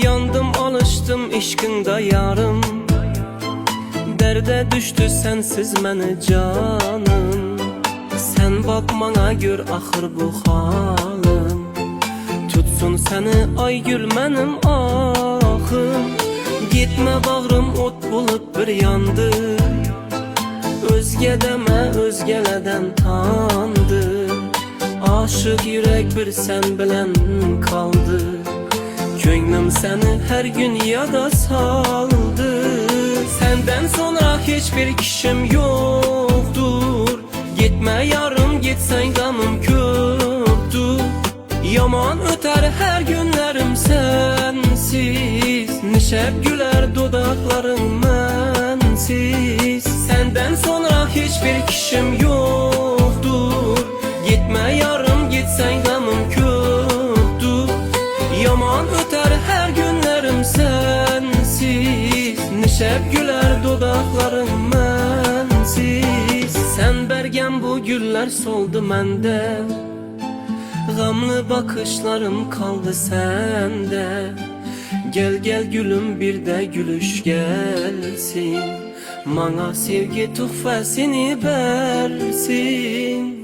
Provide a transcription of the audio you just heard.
Yandım alıştım eşkinde yarım, derde düştü sensiz məni canım. Sen bakmana gör axır bu halım, tutsun seni ay gül mənim axım. Gitme bağrım ot bulup bir yandı, özge deme özgelerden tandı. Aşık yürek bir sen bilen kaldı, Könlüm seni her gün yada saldı. Senden sonra hiçbir kişim yoktur, gitme yarım gitsen gamım köptür. Yaman öter her günlerim sensiz, nişep güler dudakların mensiz. Senden sonra hiçbir kişim yoktur, gitme yarım gitsen gamım köptür. Yaman öter her günlerim sensiz, nişep güler dudakların mensiz. Sen bergen bu güller soldu mende, gamlı bakışlarım kaldı sende. Gel gel gülüm bir de gülüş gelsin, mana sevgi tuhfasını versin.